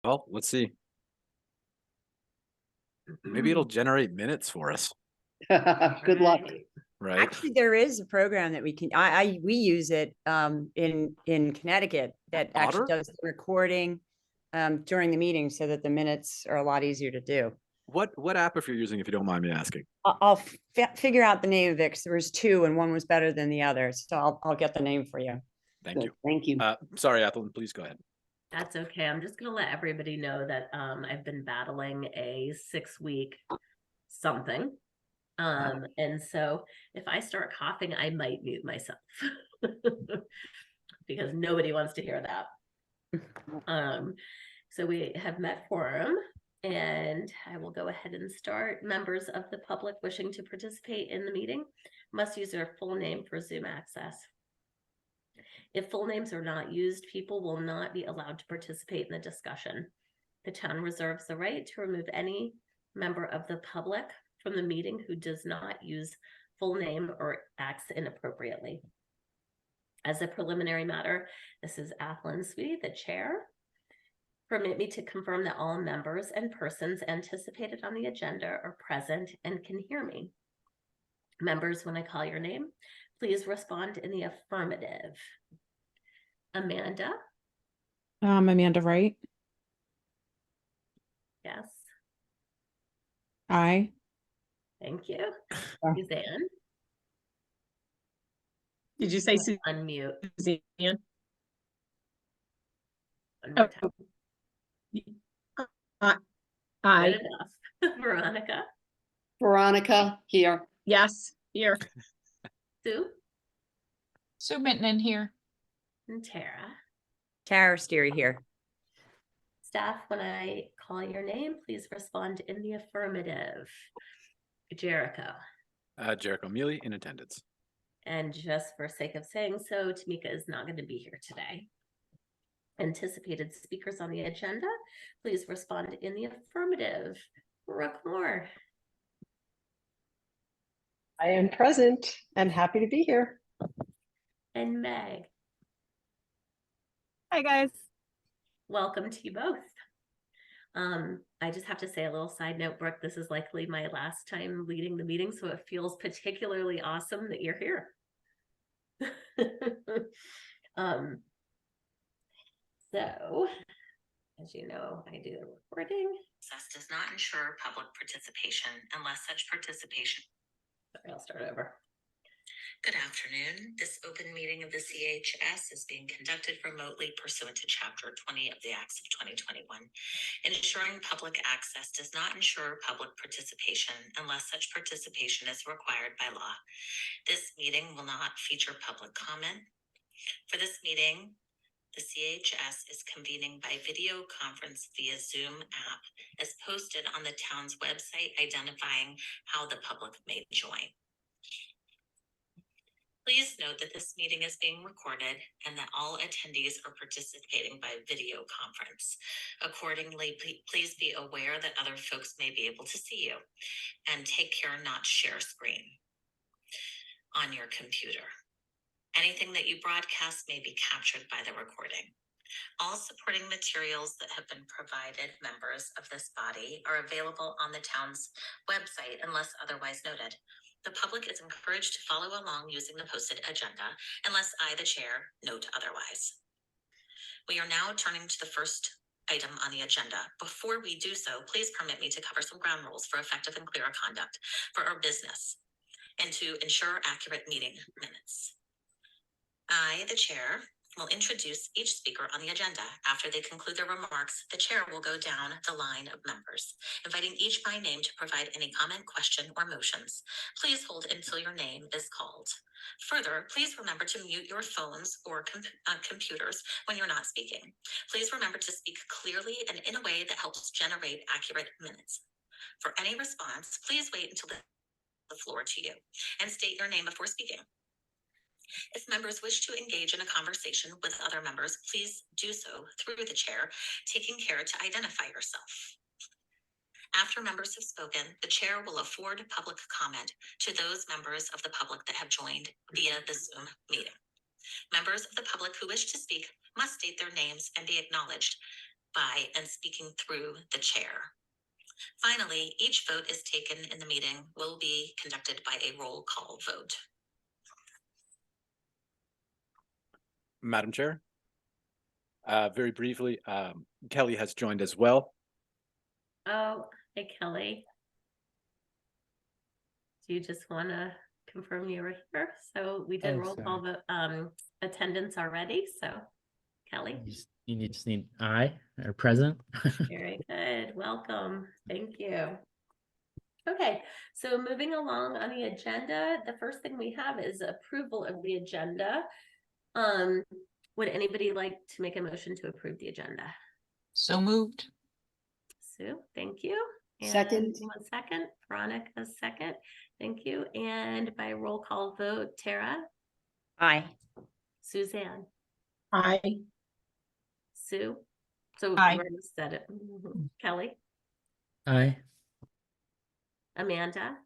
Well, let's see. Maybe it'll generate minutes for us, Good luck. right? Actually, there is a program that we use it in Connecticut that actually Otter? does the recording during the meeting so that the minutes are a lot easier to do. What app if you're using, if you don't mind me asking? I'll figure out the name of it because there was two and one was better than the other. So I'll get the name for you. Thank you. Thank you. Sorry, Ethelyn, please go ahead. That's okay. I'm just gonna let everybody know that I've been battling a 6-week something. And so if I start coughing, I might mute myself because nobody wants to hear that. So we have met quorum, and I will go ahead and start. Members of the public wishing to participate in the meeting must use their full name for Zoom access. If full names are not used, people will not be allowed to participate in the discussion. The town reserves the right to remove any member of the public from the meeting who does not use full name or acts inappropriately. As a preliminary matter, this is Athlyn Sweetie, the chair. Permit me to confirm that all members and persons anticipated on the agenda are present and can hear me. Members, when I call your name, please respond in the affirmative. Amanda? Amanda Wright. Yes. Aye. Thank you. Yeah. Suzanne? Did you say Unmute. Suzanne? One more time. Aye. Good enough. Veronica? Veronica here. Yes, here. Sue? Sue Minton here. And Tara? Tara Steery here. Staff, when I call your name, please respond in the affirmative. Jericho? Jericho Mealy in attendance. And just for sake of saying so, Tamika is not going to be here today. Anticipated speakers on the agenda, please respond in the affirmative. Brooke Moore? I am present and happy to be here. And Meg? Hi, guys. Welcome to you both. I just have to say a little side note, Brooke, this is likely my last time leading the meeting, so it feels particularly awesome that you're here. So, as you know, I do the recording. Access does not ensure public participation unless such participation. Sorry, I'll start over. Good afternoon. This open meeting of the CHS is being conducted remotely pursuant to Chapter 20 of the Acts of 2021. Ensuring public access does not ensure public participation unless such participation is required by law. This meeting will not feature public comment. For this meeting, the CHS is convening by video conference via Zoom app as posted on the town's website, identifying how the public may join. Please note that this meeting is being recorded and that all attendees are participating by video conference. Accordingly, please be aware that other folks may be able to see you, and take care not to share screen on your computer. Anything that you broadcast may be captured by the recording. All supporting materials that have been provided members of this body are available on the town's website unless otherwise noted. The public is encouraged to follow along using the posted agenda unless I, the chair, note otherwise. We are now turning to the first item on the agenda. Before we do so, please permit me to cover some ground rules for effective and clear conduct for our business and to ensure accurate meeting minutes. I, the chair, will introduce each speaker on the agenda. After they conclude their remarks, the chair will go down the line of members, inviting each by name to provide any comment, question, or motions. Please hold until your name is called. Further, please remember to mute your phones or computers when you're not speaking. Please remember to speak clearly and in a way that helps generate accurate minutes. For any response, please wait until the floor to you and state your name before speaking. If members wish to engage in a conversation with other members, please do so through the chair, taking care to identify yourself. After members have spoken, the chair will afford public comment to those members of the public that have joined via the Zoom meeting. Members of the public who wish to speak must state their names and be acknowledged by and speaking through the chair. Finally, each vote is taken in the meeting will be conducted by a roll call vote. Madam Chair. Very briefly, Kelly has joined as well. Oh, hey Kelly. Do you just want to confirm you were here? So we did Oh, roll call the attendance already. So Kelly, You just need I or present. very good. Welcome. Thank you. Okay, so moving along on the agenda, the first thing we have is approval of the agenda. Would anybody like to make a motion to approve the agenda? So moved. Sue, thank you. And Second. 1 second, Veronica, second. Thank you. And by roll call vote, Tara, Aye. Suzanne, Aye. Sue. So Aye. you already said it. Kelly, I. Amanda,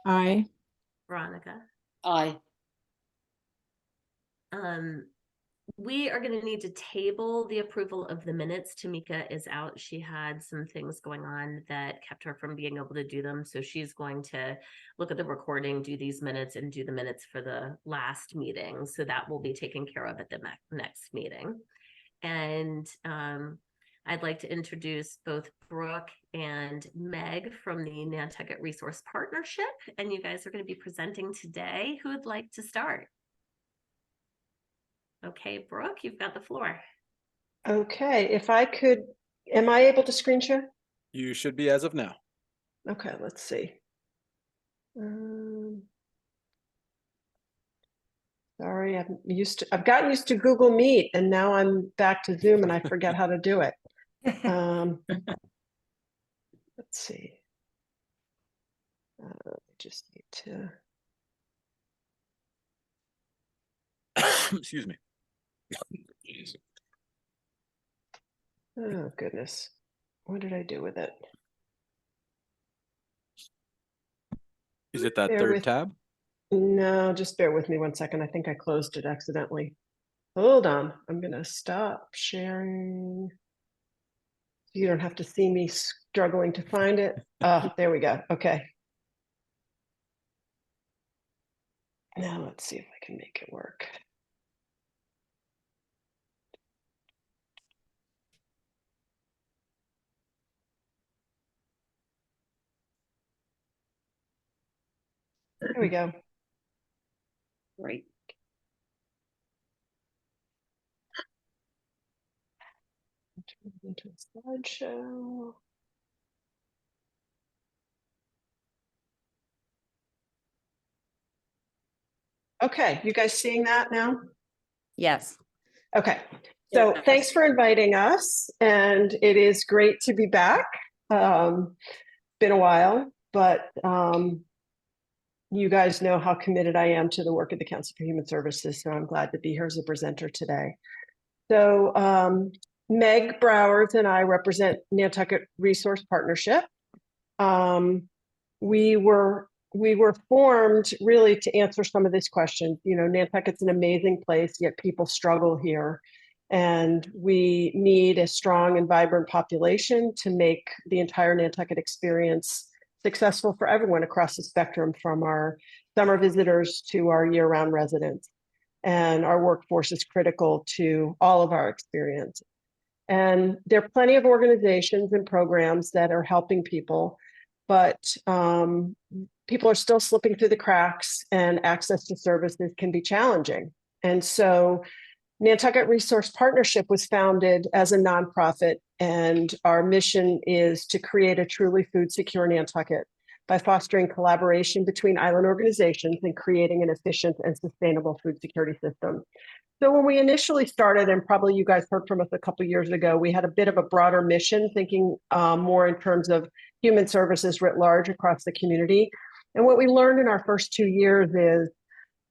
Aye. Veronica. Aye. We are going to need to table the approval of the minutes. Tamika is out. She had some things going on that kept her from being able to do them. So she's going to look at the recording, do these minutes, and do the minutes for the last meeting. So that will be taken care of at the next meeting. And I'd like to introduce both Brooke and Meg from the Nantucket Resource Partnership. And you guys are going to be presenting today. Who would like to start? Okay, Brooke, you've got the floor. Okay, if I could, am I able to screen share? You should be as of now. Okay, let's see. Sorry, I've gotten used to Google Meet and now I'm back to Zoom and I forget how to do it. Let's see. I just need to. Excuse me. Oh, goodness. What did I do with it? Is it that Bear third with- tab? No, just bear with me 1 second. I think I closed it accidentally. Hold on. I'm going to stop sharing. You don't have to see me struggling to find it. There we go. Okay. Now let's see if I can make it work. There we go. Great. Turn it into a slideshow. Okay, you guys seeing that now? Yes. Okay, so Yes. thanks for inviting us, and it is great to be back. Been a while, but you guys know how committed I am to the work of the Council for Human Services, so I'm glad to be here as a presenter today. So Meg Browers and I represent Nantucket Resource Partnership. We were formed really to answer some of these questions. You know, Nantucket's an amazing place, yet people struggle here. And we need a strong and vibrant population to make the entire Nantucket experience successful for everyone across the spectrum, from our summer visitors to our year-round residents. And our workforce is critical to all of our experience. And there are plenty of organizations and programs that are helping people, but people are still slipping through the cracks and access to services can be challenging. And so Nantucket Resource Partnership was founded as a nonprofit, and our mission is to create a truly food secure Nantucket by fostering collaboration between island organizations and creating an efficient and sustainable food security system. So when we initially started, and probably you guys heard from us a couple of years ago, we had a bit of a broader mission, thinking more in terms of human services writ large across the community. And what we learned in our first 2 years is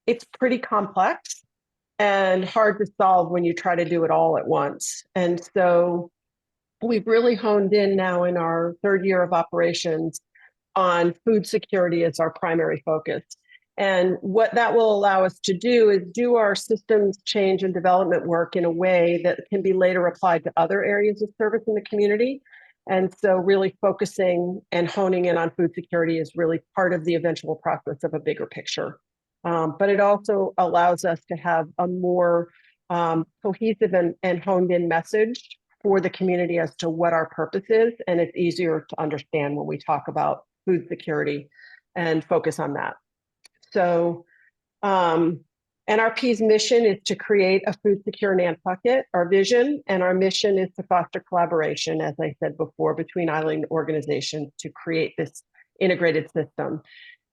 it's pretty complex and hard to solve when you try to do it all at once. And so we've really honed in now in our 3rd year of operations on food security as our primary focus. And what that will allow us to do is do our systems change and development work in a way that can be later applied to other areas of service in the community. And so really focusing and honing in on food security is really part of the eventual process of a bigger picture. But it also allows us to have a more cohesive and honed in message for the community as to what our purpose is. And it's easier to understand when we talk about food security and focus on that. So NRP's mission is to create a food secure Nantucket, our vision, and our mission is to foster collaboration, as I said before, between island organizations to create this integrated system.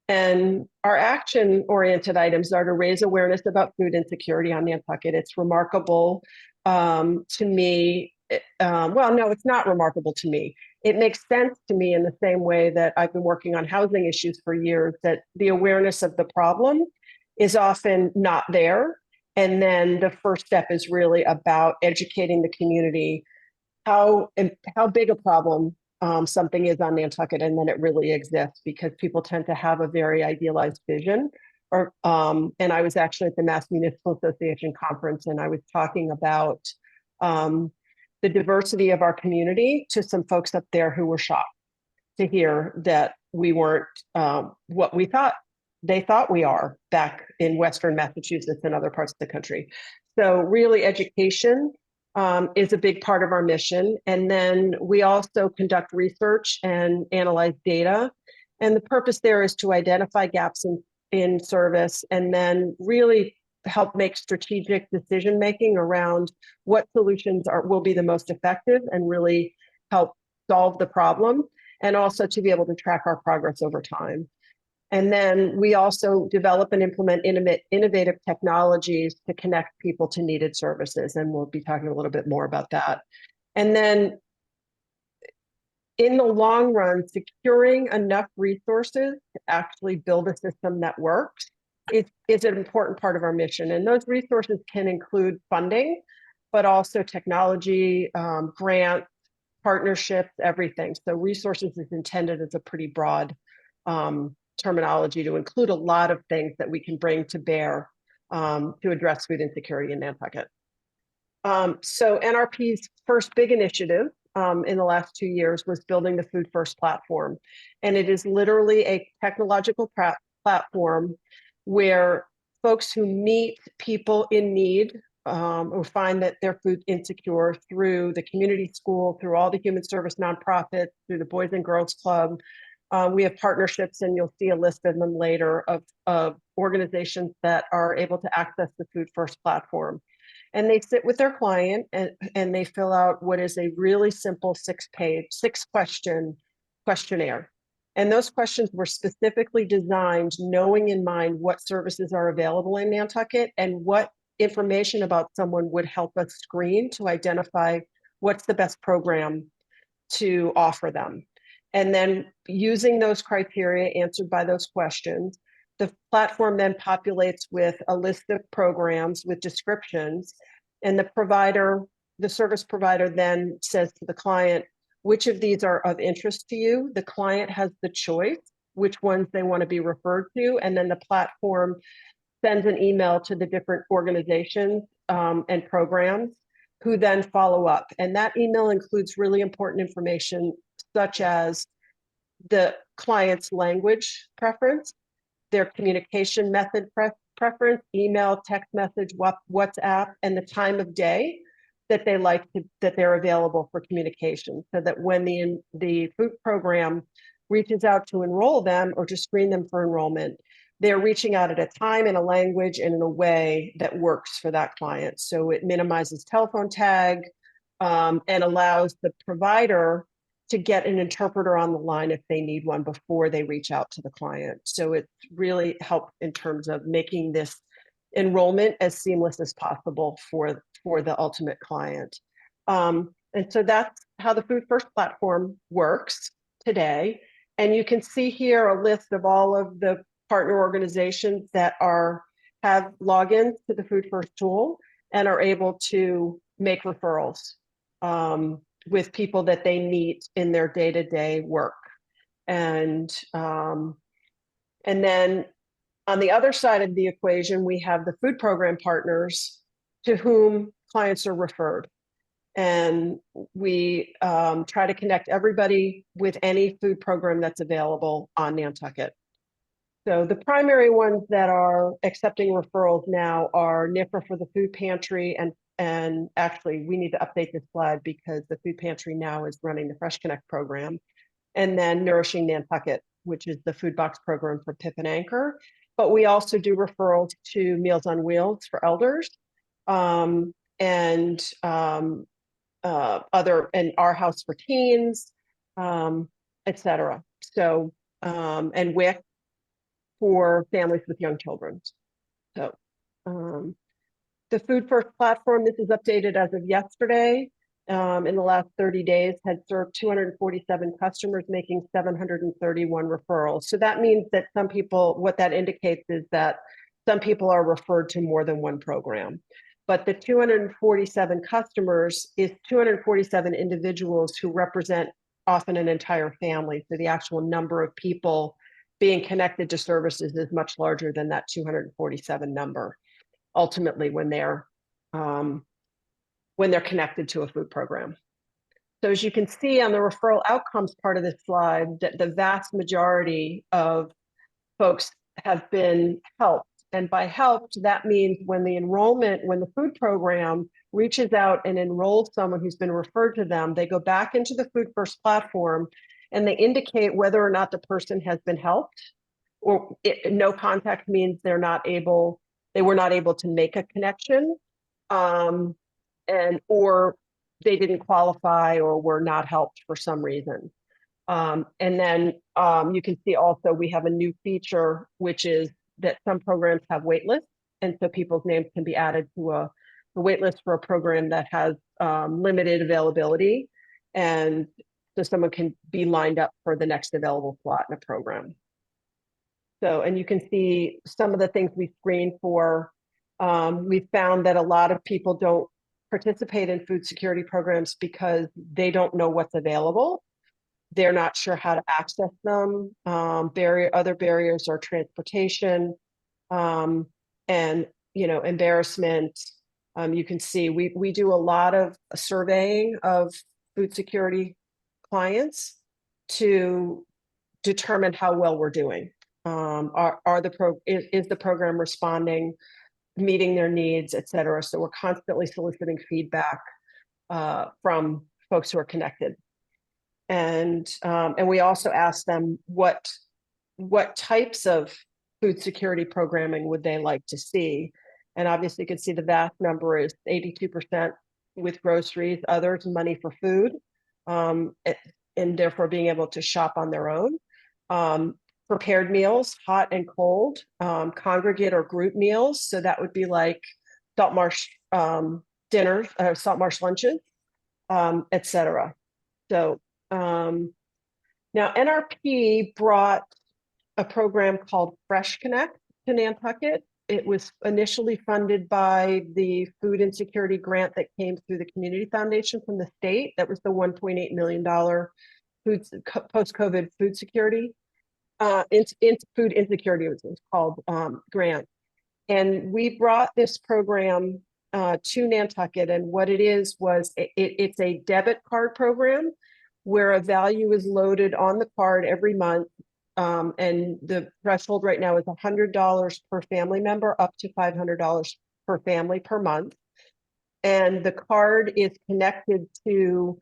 And our action-oriented items are to raise awareness about food insecurity on Nantucket. It's remarkable to me. Well, no, it's not remarkable to me. It makes sense to me in the same way that I've been working on housing issues for years, that the awareness of the problem is often not there. And then the first step is really about educating the community how big a problem something is on Nantucket, and then it really exists, because people tend to have a very idealized vision. And I was actually at the Mass Municipal Association conference, and I was talking about the diversity of our community to some folks up there who were shocked to hear that we weren't what we thought they thought we are back in Western Massachusetts and other parts of the country. So really education is a big part of our mission. And then we also conduct research and analyze data. And the purpose there is to identify gaps in service and then really help make strategic decision-making around what solutions will be the most effective and really help solve the problem, and also to be able to track our progress over time. And then we also develop and implement innovative technologies to connect people to needed services. And we'll be talking a little bit more about that. And then in the long run, securing enough resources to actually build a system that works is an important part of our mission. And those resources can include funding, but also technology, grants, partnerships, everything. So resources is intended as a pretty broad terminology to include a lot of things that we can bring to bear to address food insecurity in Nantucket. So NRP's first big initiative in the last 2 years was building the Food First platform. And it is literally a technological platform where folks who meet people in need or find that they're food insecure through the community school, through all the human service nonprofits, through the Boys and Girls Club. We have partnerships, and you'll see a list of them later, of organizations that are able to access the Food First platform. And they sit with their client and they fill out what is a really simple 6-question questionnaire. And those questions were specifically designed knowing in mind what services are available in Nantucket and what information about someone would help us screen to identify what's the best program to offer them. And then using those criteria answered by those questions, the platform then populates with a list of programs with descriptions, and the service provider then says to the client, which of these are of interest to you? The client has the choice which ones they want to be referred to, and then the platform sends an email to the different organizations and programs who then follow up. And that email includes really important information such as the client's language preference, their communication method preference, email, text message, WhatsApp, and the time of day that they like that they're available for communication, so that when the food program reaches out to enroll them or to screen them for enrollment, they're reaching out at a time, in a language, and in a way that works for that client. So it minimizes telephone tag and allows the provider to get an interpreter on the line if they need one before they reach out to the client. So it's really helped in terms of making this enrollment as seamless as possible for the ultimate client. And so that's how the Food First platform works today. And you can see here a list of all of the partner organizations that have logins to the Food First tool and are able to make referrals with people that they meet in their day-to-day work. And then On the other side of the equation, we have the food program partners to whom clients are referred. And we try to connect everybody with any food program that's available on Nantucket. So the primary ones that are accepting referrals now are NIFRA for the food pantry, and actually we need to update this slide because the food pantry now is running the Fresh Connect program, and then Nourishing Nantucket, which is the food box program for PIP and Anchor. But we also do referrals to Meals on Wheels for elders, and Our House for Teens, etc. So, and WIC for families with young children. So, the Food First platform, this is updated as of yesterday. In the last 30 days, had served 247 customers, making 731 referrals. So that means that some people, what that indicates is that some people are referred to more than one program. But the 247 customers is 247 individuals who represent often an entire family. So the actual number of people being connected to services is much larger than that 247 number, ultimately, when they're connected to a food program. So as you can see on the referral outcomes part of this slide, that the vast majority of folks have been helped. And by helped, that means when the food program reaches out and enrolls someone who's been referred to them, they go back into the Food First platform and they indicate whether or not the person has been helped, or no contact means they were not able to make a connection, or they didn't qualify or were not helped for some reason. And then you can see also we have a new feature, which is that some programs have wait lists, and so people's names can be added to a wait list for a program that has limited availability, and so someone can be lined up for the next available slot in a program. So, and you can see some of the things we screen for. We found that a lot of people don't participate in food security programs because they don't know what's available. They're not sure how to access them. Other barriers are transportation, and embarrassment. You can see we do a lot of surveying of food security clients to determine how well we're doing. Is the program responding, meeting their needs, et cetera? So we're constantly soliciting feedback from folks who are connected. And we also ask them what types of food security programming would they like to see. And obviously you can see the vast number is 82% with groceries, others money for food, and therefore being able to shop on their own. Prepared meals, hot and cold, congregate or group meals. So that would be like salt marsh dinners, salt marsh lunches, et cetera. So now NRP brought a program called Fresh Connect to Nantucket. It was initially funded by the food insecurity grant that came through the Community Foundation from the state. That was the $1.8 million post-COVID food security. Food insecurity was called grant. And we brought this program to Nantucket, and what it is was it's a debit card program where a value is loaded on the card every month. And the threshold right now is $100 per family member, up to $500 per family per month. And the card is connected to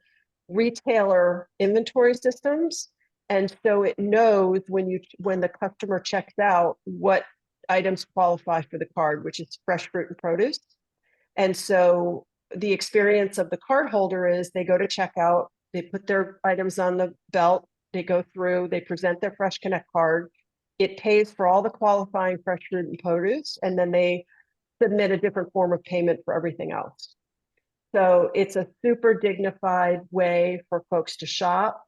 retailer inventory systems. And so it knows when the customer checks out what items qualify for the card, which is fresh fruit and produce. And so the experience of the card holder is they go to checkout, they put their items on the belt, they go through, they present their Fresh Connect card. It pays for all the qualifying fresh fruit and produce, and then they submit a different form of payment for everything else. So it's a super dignified way for folks to shop.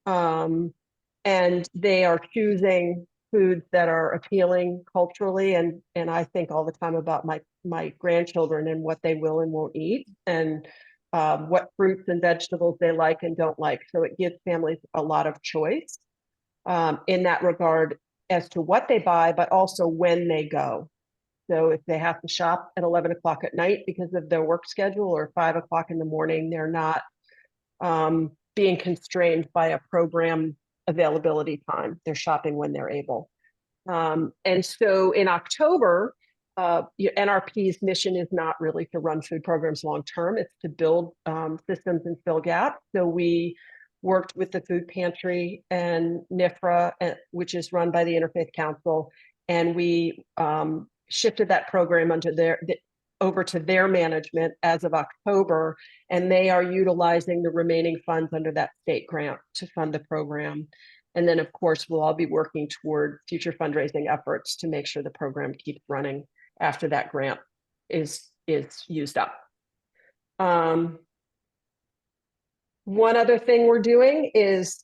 And they are choosing foods that are appealing culturally. And I think all the time about my grandchildren and what they will and won't eat, and what fruits and vegetables they like and don't like. So it gives families a lot of choice. In that regard, as to what they buy, but also when they go. So if they have to shop at 11 o'clock at night because of their work schedule, or 5 o'clock in the morning, they're not being constrained by a program availability time. They're shopping when they're able. And so in October, NRP's mission is not really to run food programs long-term, it's to build systems and fill gaps. So we worked with the food pantry and NIFRA, which is run by the Interfaith Council, and we shifted that program over to their management as of October, and they are utilizing the remaining funds under that state grant to fund the program. And then, of course, we'll all be working toward future fundraising efforts to make sure the program keeps running after that grant is used up. One other thing we're doing is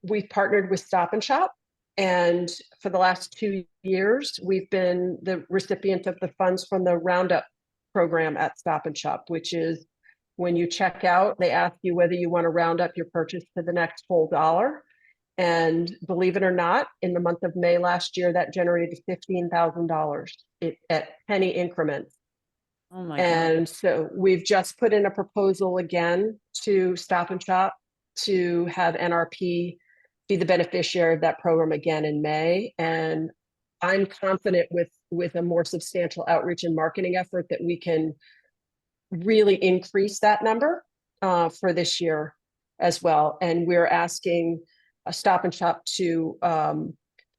we've partnered with Stop and Shop. And for the last 2 years, we've been the recipient of the funds from the Roundup program at Stop and Shop, which is when you check out, they ask you whether you want to round up your purchase to the next whole dollar. And believe it or not, in the month of May last year, that generated $15,000 at penny increments. Oh my God. And so we've just put in a proposal again to Stop and Shop to have NRP be the beneficiary of that program again in May. And I'm confident with a more substantial outreach and marketing effort that we can really increase that number for this year as well. And we're asking Stop and Shop to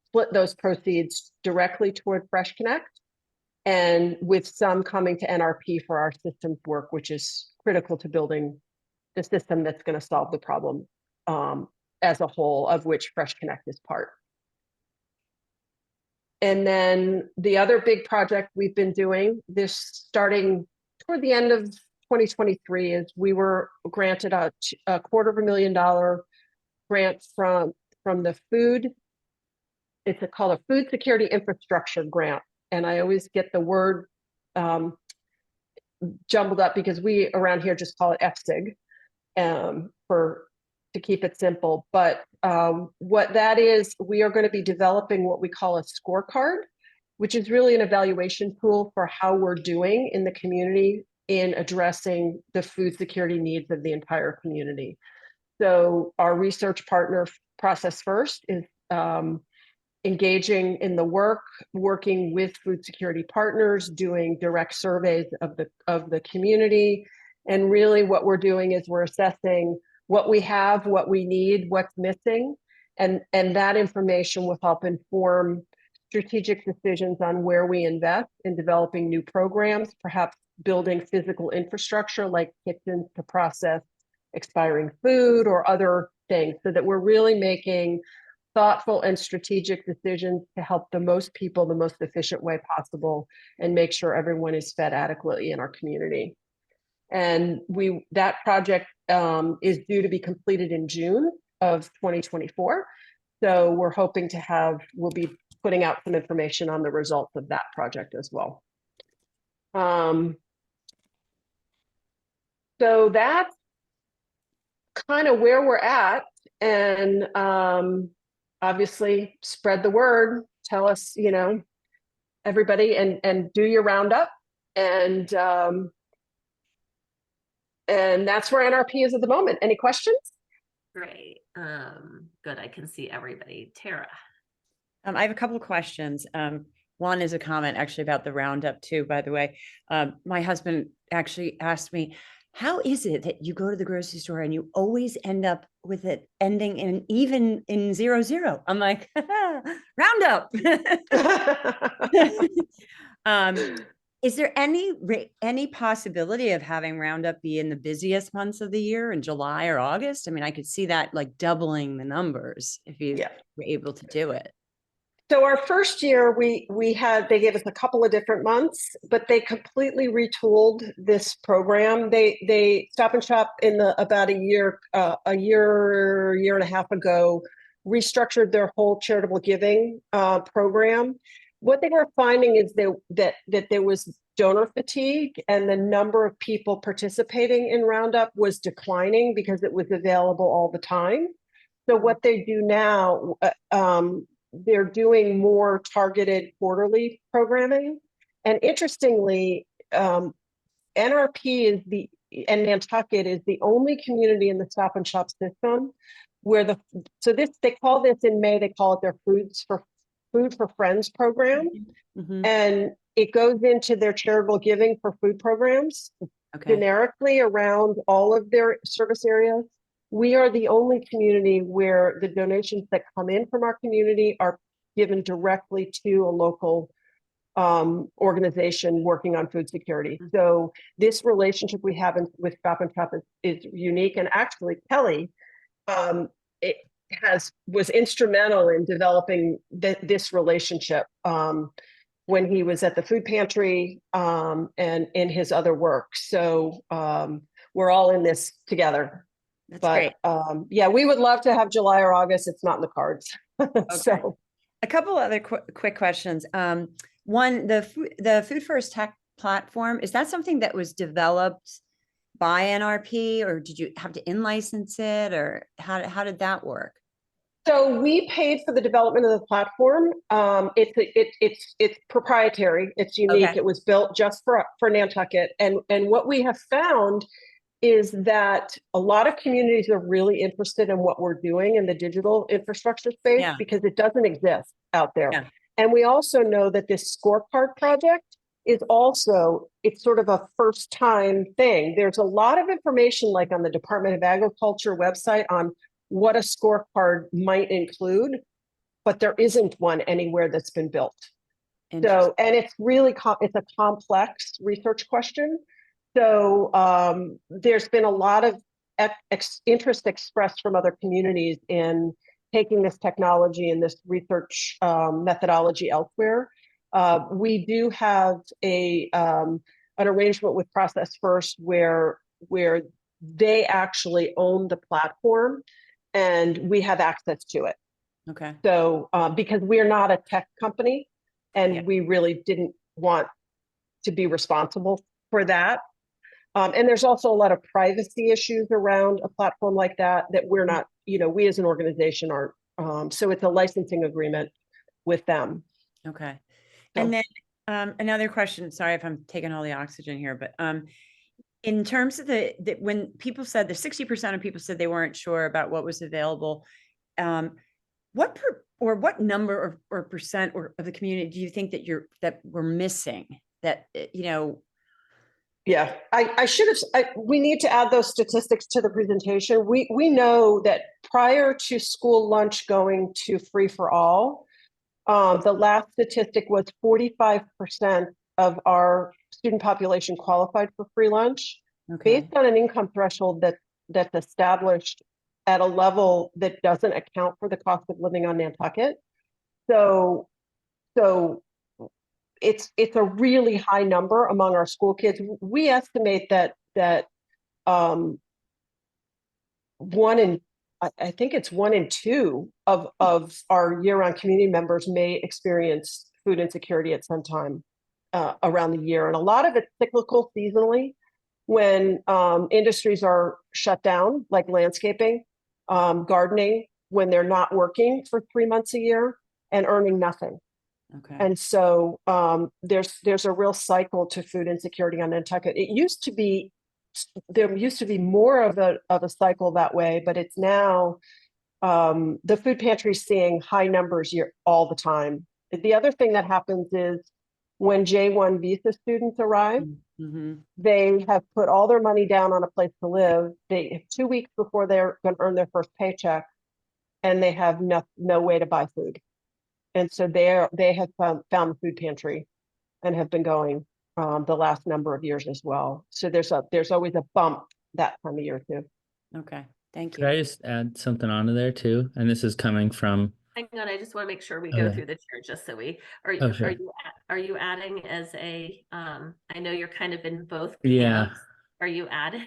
split those proceeds directly toward Fresh Connect, and with some coming to NRP for our systems work, which is critical to building the system that's going to solve the problem as a whole, of which Fresh Connect is part. And then the other big project we've been doing, this starting toward the end of 2023, is we were granted a $250,000 grant from the food. It's called a Food Security Infrastructure Grant. And I always get the word jumbled up because we around here just call it FSIG to keep it simple. But what that is, we are going to be developing what we call a scorecard, which is really an evaluation tool for how we're doing in the community in addressing the food security needs of the entire community. So our research partner, Process First, is engaging in the work, working with food security partners, doing direct surveys of the community. And really what we're doing is we're assessing what we have, what we need, what's missing. And that information will help inform strategic decisions on where we invest in developing new programs, perhaps building physical infrastructure like kitchens to process expiring food or other things, so that we're really making thoughtful and strategic decisions to help the most people the most efficient way possible and make sure everyone is fed adequately in our community. And that project is due to be completed in June of 2024. So we're hoping we'll be putting out some information on the results of that project as well. So that's kind of where we're at. And obviously spread the word, tell us, everybody, and do your roundup. And that's where NRP is at the moment. Any questions? Great. Good. I can see everybody. Tara. I have a couple of questions. One is a comment actually about the roundup too, by the way. My husband actually asked me, how is it that you go to the grocery store and you always end up with it ending in 00? I'm like, roundup. Is there any possibility of having roundup be in the busiest months of the year, in July or August? I mean, I could see that like doubling the numbers if you were able to do it. So our first year, they gave us a couple of different months, but they completely retooled this program. They Stop and Shop about a year and a half ago, restructured their whole charitable giving program. What they were finding is that there was donor fatigue, and the number of people participating in Roundup was declining because it was available all the time. So what they do now, they're doing more targeted quarterly programming. And interestingly, NRP and Nantucket is the only community in the Stop and Shop system where they call this in May, they call it their Food for Friends program. Mhm. And it goes into their charitable giving for food programs Okay, generically around all of their service areas. We are the only community where the donations that come in from our community are given directly to a local organization working on food security. So this relationship we have with Stop and Shop is unique. And actually, Kelly was instrumental in developing this relationship when he was at the food pantry and in his other work. So we're all in this together. that's But great. yeah, we would love to have July or August. It's not in the cards. So A couple other quick questions. One, the Food First Tech platform, is that something that was developed by NRP, or did you have to in-license it, or how did that work? So we paid for the development of the platform. It's proprietary. It's unique. Okay. It was built just for Nantucket. And what we have found is that a lot of communities are really interested in what we're doing in the digital infrastructure space Yeah. because it doesn't exist out there. Yeah. And we also know that this scorecard project is also, it's sort of a first time thing. There's a lot of information like on the Department of Agriculture website on what a scorecard might include, but there isn't one anywhere that's been built. So, and it's really, it's a complex research question. So there's been a lot of interest expressed from other communities in taking this technology and this research methodology elsewhere. We do have an arrangement with Process First where they actually own the platform and we have access to it. Okay. So because we're not a tech company and we really didn't want to be responsible for that. And there's also a lot of privacy issues around a platform like that we're not, we as an organization aren't. So it's a licensing agreement with them. Okay. So- And then another question, sorry if I'm taking all the oxygen here, but in terms of when people said the 60% of people said they weren't sure about what was available, what number or percent of the community do you think that we're missing that, Yeah, I should have, we need to add those statistics to the presentation. We know that prior to school lunch going to free for all, the last statistic was 45% of our student population qualified for free lunch. Okay. Based on an income threshold that's established at a level that doesn't account for the cost of living on Nantucket. So it's a really high number among our school kids. We estimate that I think it's 1 in 2 of our year-round community members may experience food insecurity at some time around the year. And a lot of it's cyclical seasonally when industries are shut down, like landscaping, gardening, when they're not working for 3 months a year and earning nothing. Okay. And so there's a real cycle to food insecurity on Nantucket. There used to be more of a cycle that way, but it's now the food pantry is seeing high numbers all the time. The other thing that happens is when J1 visa students arrive, they have put all their money down on a place to live. They have 2 weeks before they're going to earn their first paycheck, and they have no way to buy food. And so they have found the food pantry and have been going the last number of years as well. So there's always a bump that time of year too. Okay, thank Could you. I just add something onto there too? And this is coming from, Hang on, I just want to make sure we go Okay. through the chair, just so we, Oh, sure. are you adding as a, I know you're kind of in both Yeah. camps. Are you adding?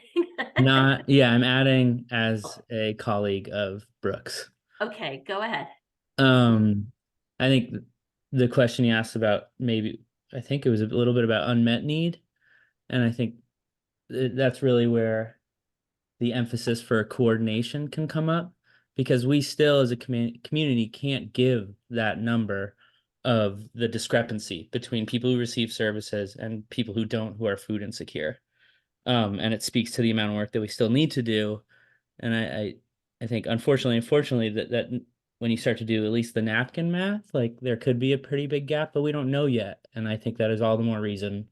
I'm adding as a colleague of Brooks. Okay, go ahead. I think the question you asked about I think it was a little bit about unmet need. And I think that's really where the emphasis for coordination can come up. because we still as a community can't give that number of the discrepancy between people who receive services and people who don't, who are food insecure. And it speaks to the amount of work that we still need to do. And I think unfortunately that when you start to do at least the napkin math, like there could be a pretty big gap, but we don't know yet. And I think that is all the more reason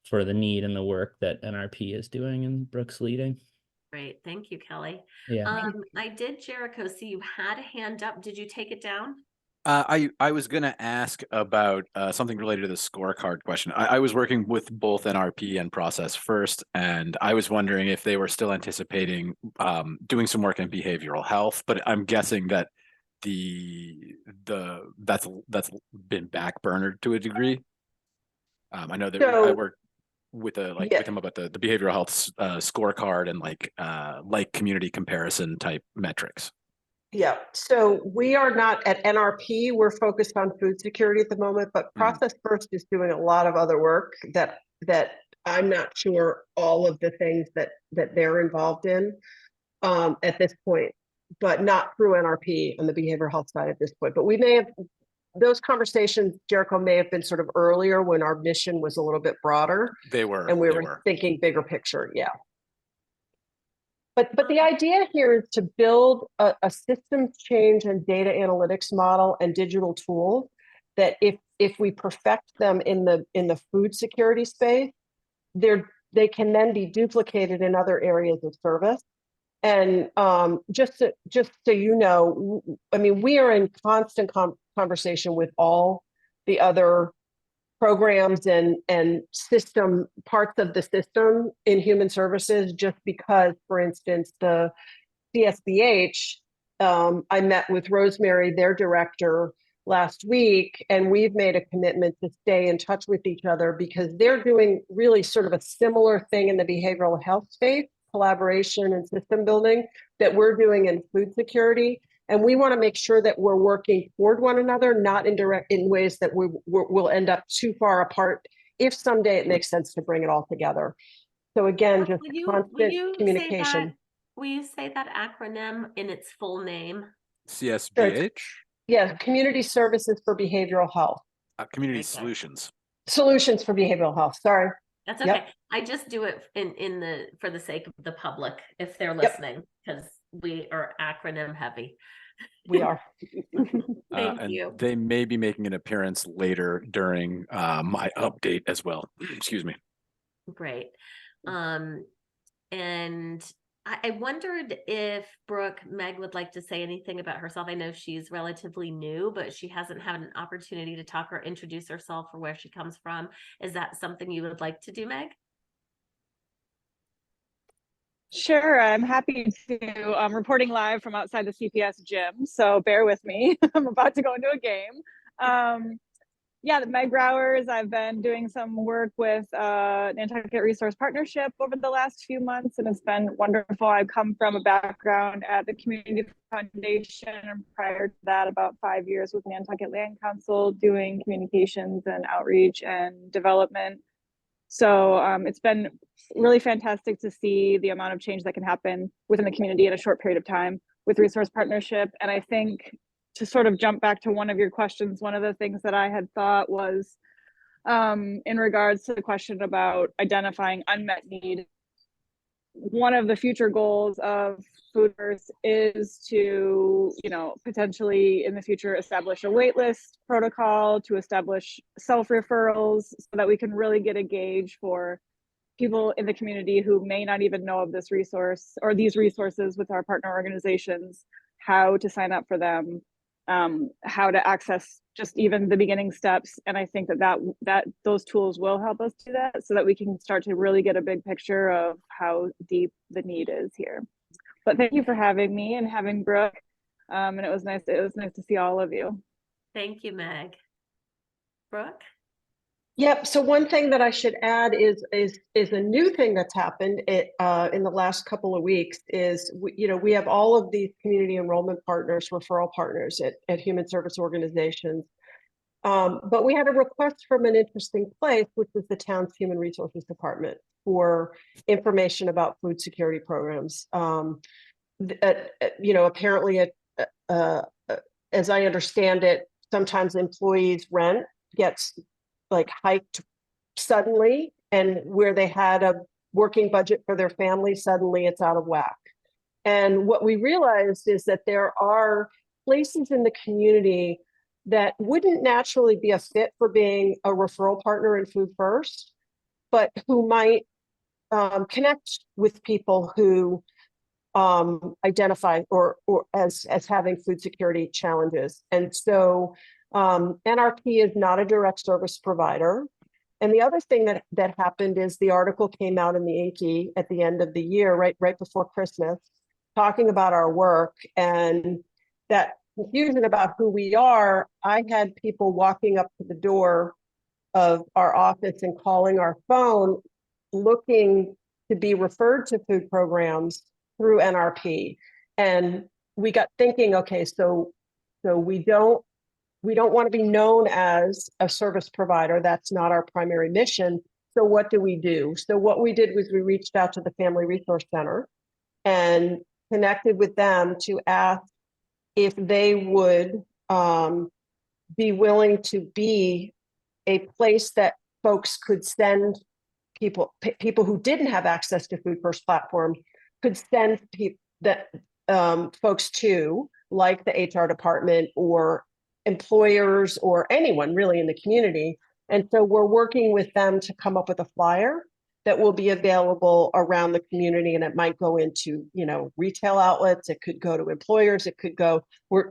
for the need and the work that NRP is doing and Brooke's leading. Great. Thank you, Kelly. Yeah. I did, Jericho, see you had a hand up. Did you take it down? I was going to ask about something related to the scorecard question. I was working with both NRP and Process First, and I was wondering if they were still anticipating doing some work in behavioral health, but I'm guessing that that's been backburnered to a degree. I know that I worked with with them about the behavioral health scorecard and like community comparison type metrics. Yeah, so we are not at NRP. We're focused on food security at the moment, but Process First is doing a lot of other work that I'm not sure all of the things that they're involved in at this point, but not through NRP on the behavioral health side at this point. But we may have those conversations, Jericho, may have been sort of earlier when our mission was a little bit broader. They were, and we were thinking bigger picture. Yeah. But the idea here is to build a systems change and data analytics model and digital tools that if we perfect them in the food security space, they can then be duplicated in other areas of service. And just so you know, I mean, we are in constant conversation with all the other programs and system parts of the system in human services, just because, for instance, the CSBH, I met with Rosemary, their director, last week, and we've made a commitment to stay in touch with each other because they're doing really sort of a similar thing in the behavioral health space, collaboration and system building, that we're doing in food security. And we want to make sure that we're working toward one another, not in ways that we'll end up too far apart if someday it makes sense to bring it all together. So again, just constant communication. Will you say that acronym in its full name? CSBH? Yeah, Community Services for Behavioral Health. Community Solutions. Solutions for Behavioral Health, sorry. That's okay. Yep. I just do it for the sake of the public, if they're listening, because we are acronym heavy. We are. Thank you. They may be making an appearance later during my update as well. Excuse me. Great. And I wondered if Brooke, Meg would like to say anything about herself. I know she's relatively new, but she hasn't had an opportunity to talk or introduce herself or where she comes from. Is that something you would like to do, Meg? Sure, I'm happy to. I'm reporting live from outside the CPS gym, so bear with me. I'm about to go into a game. Yeah, Meg Growers. I've been doing some work with Nantucket Resource Partnership over the last few months, and it's been wonderful. I've come from a background at the Community Foundation, and prior to that, about 5 years with Nantucket Land Council, doing communications and outreach and development. So it's been really fantastic to see the amount of change that can happen within the community in a short period of time with Resource Partnership. And I think, to sort of jump back to one of your questions, one of the things that I had thought was in regards to the question about identifying unmet need. One of the future goals of Food First is to, potentially in the future establish a wait list protocol, to establish self-referrals so that we can really get a gauge for people in the community who may not even know of this resource or these resources with our partner organizations, how to sign up for them, how to access just even the beginning steps. And I think that those tools will help us do that so that we can start to really get a big picture of how deep the need is here. But thank you for having me and having Brooke. And it was nice to see all of you. Thank you, Meg. Brooke? Yep. So one thing that I should add is a new thing that's happened in the last couple of weeks is we have all of these community enrollment partners, referral partners at human service organizations. But we had a request from an interesting place, which was the town's human resources department, for information about food security programs. apparently as I understand it, sometimes employees' rent gets like hiked suddenly, and where they had a working budget for their family, suddenly it's out of whack. And what we realized is that there are places in the community that wouldn't naturally be a fit for being a referral partner in Food First, but who might connect with people who identify or as having food security challenges. And so NRP is not a direct service provider. And the other thing that happened is the article came out in the Inky at the end of the year, right before Christmas, talking about our work and that confusion about who we are. I had people walking up to the door of our office and calling our phone, looking to be referred to food programs through NRP. And we got thinking, okay, so we don't want to be known as a service provider. That's not our primary mission. So what do we do? So what we did was we reached out to the Family Resource Center and connected with them to ask if they would be willing to be a place that folks could send people who didn't have access to Food First platform could send folks to, like the HR department or employers or anyone really in the community. And so we're working with them to come up with a flyer that will be available around the community, and it might go into, retail outlets, it could go to employers, it could go,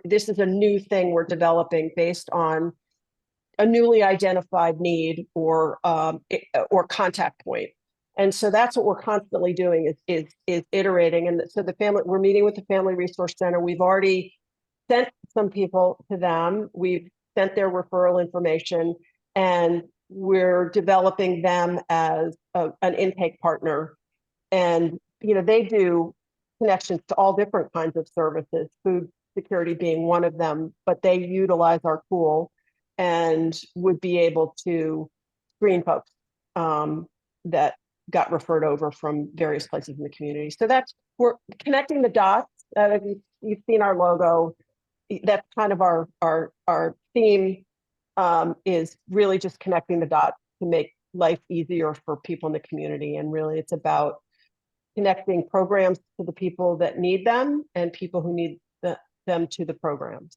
this is a new thing we're developing based on a newly identified need or contact point. And so that's what we're constantly doing is iterating. And so we're meeting with the Family Resource Center. We've already sent some people to them. We've sent their referral information, and we're developing them as an intake partner. And, they do connections to all different kinds of services, food security being one of them, but they utilize our tool and would be able to screen folks that got referred over from various places in the community. So we're connecting the dots. You've seen our logo. That's kind of our theme, is really just connecting the dots to make life easier for people in the community. And really it's about connecting programs to the people that need them and people who need them to the programs,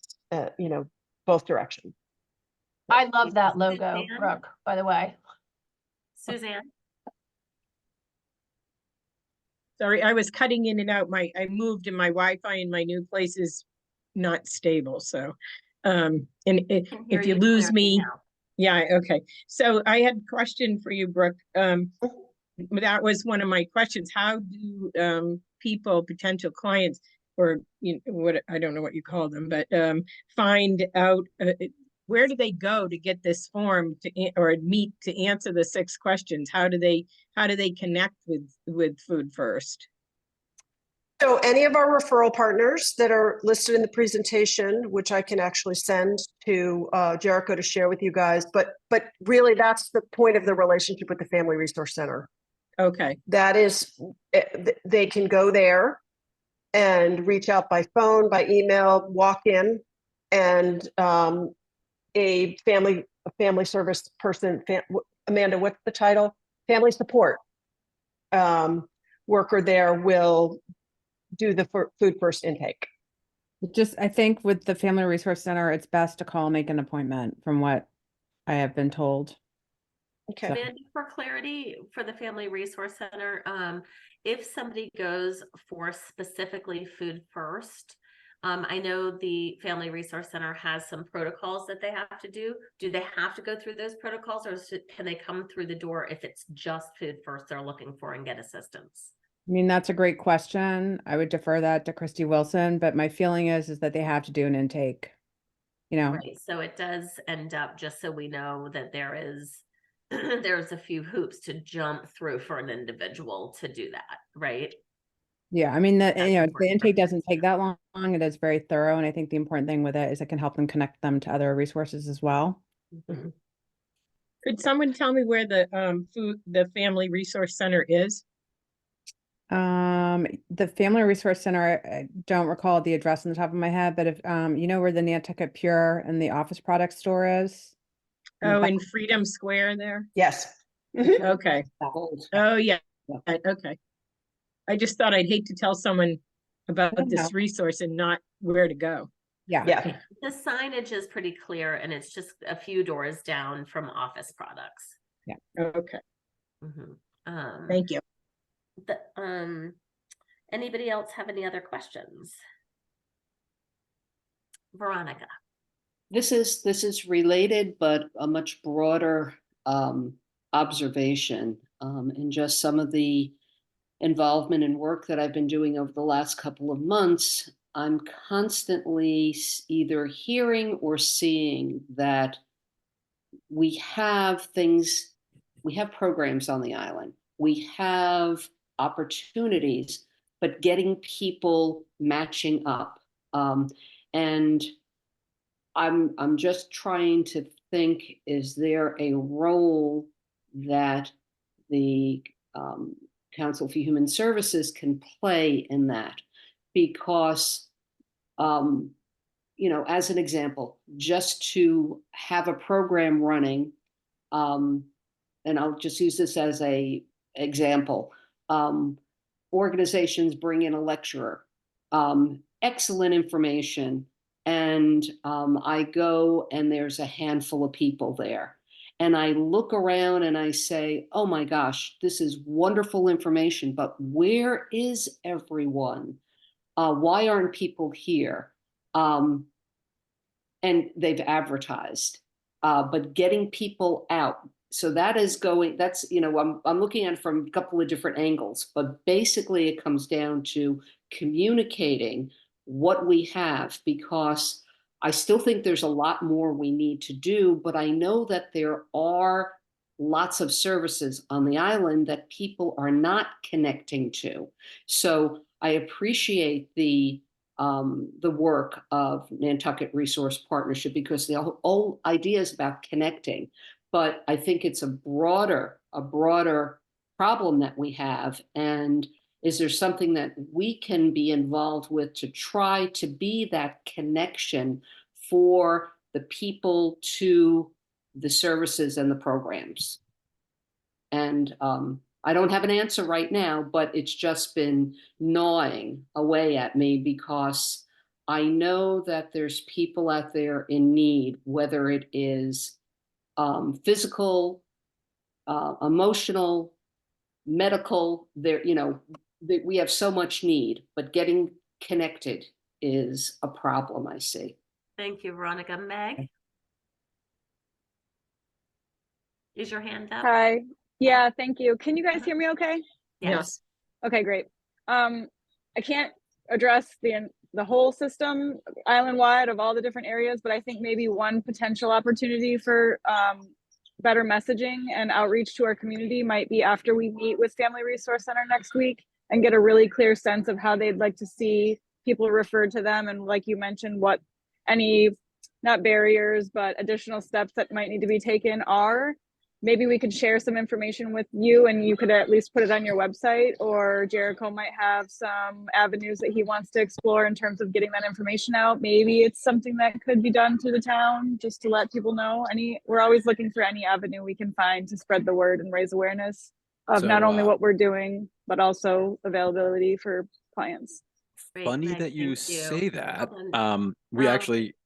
both directions. I love that logo, Suzanne? Brooke, by the way. Suzanne? Sorry, I was cutting in and out. I moved and my Wi-Fi in my new place is not stable. So, if you lose me, yeah, okay. So I had a question for you, Brooke. That was one of my questions. How do potential clients, or what, I don't know what you call them, but find out where do they go to get this form or meet to answer the 6 questions? How do they connect with Food First? So any of our referral partners that are listed in the presentation, which I can actually send to Jericho to share with you guys, but really that's the point of the relationship with the Family Resource Center. Okay. That is, they can go there and reach out by phone, by email, walk in, and a family service person, Amanda, what's the title? Family support worker there will do the Food First intake. I think with the Family Resource Center, it's best to call, make an appointment from what I have been told. Okay. Amanda, for clarity for the Family Resource Center, if somebody goes for specifically Food First, I know the Family Resource Center has some protocols that they have to do. Do they have to go through those protocols, or can they come through the door if it's just Food First they're looking for and get assistance? I mean, that's a great question. I would defer that to Christy Wilson, but my feeling is that they have to do an intake, Right. So it does end up, just so we know, that there's a few hoops to jump through for an individual to do that, right? Yeah, I mean, the important. intake doesn't take that long. It is very thorough. And I think the important thing with it is it can help them connect them to other resources as well. Mhm. Could someone tell me where the Family Resource Center is? The Family Resource Center, I don't recall the address on the top of my head, but if, you know where the Nantucket Pure and the office product store is? Oh, in Freedom Square there? Yes. Okay. Gold. Oh, yeah. Yeah. Okay. I just thought I'd hate to tell someone about No, this no. resource and not where to go. Yeah. Yeah. The signage is pretty clear and it's just a few doors down from office products. Okay, Mhm. thank you. Anybody else have any other questions? Veronica. This is related, but a much broader observation, and just some of the involvement and work that I've been doing over the last couple of months. I'm constantly either hearing or seeing that we have programs on the island. We have opportunities, but getting people matching up. And I'm just trying to think, is there a role that the Council for Human Services can play in that? Because, as an example, just to have a program running, and I'll just use this as a example, organizations bring in a lecturer, excellent information, and I go and there's a handful of people there. And I look around and I say, oh my gosh, this is wonderful information, but where is everyone? Why aren't people here? And they've advertised, but getting people out. So that's, I'm looking at it from a couple of different angles, but basically it comes down to communicating what we have, because I still think there's a lot more we need to do, but I know that there are lots of services on the island that people are not connecting to. So I appreciate the work of Nantucket Resource Partnership, because the whole idea is about connecting. But I think it's a broader problem that we have. And is there something that we can be involved with to try to be that connection for the people to the services and the programs? And I don't have an answer right now, but it's just been gnawing away at me, because I know that there's people out there in need, whether it is physical, emotional, medical. We have so much need, but getting connected is a problem I see. Thank you, Veronica. Meg? Is your hand up? Hi. Yeah, thank you. Can you guys hear me okay? Yes. Okay, great. I can't address the whole system island-wide of all the different areas, but I think maybe one potential opportunity for better messaging and outreach to our community might be after we meet with Family Resource Center next week and get a really clear sense of how they'd like to see people referred to them. And like you mentioned, what any, not barriers, but additional steps that might need to be taken are. Maybe we could share some information with you and you could at least put it on your website, or Jericho might have some avenues that he wants to explore in terms of getting that information out. Maybe it's something that could be done through the town just to let people know. We're always looking for any avenue we can find to spread the word and raise awareness of not only what we're doing, but also availability for clients. Great, Funny Meg, that you thank you. say that. Hold on. We actually,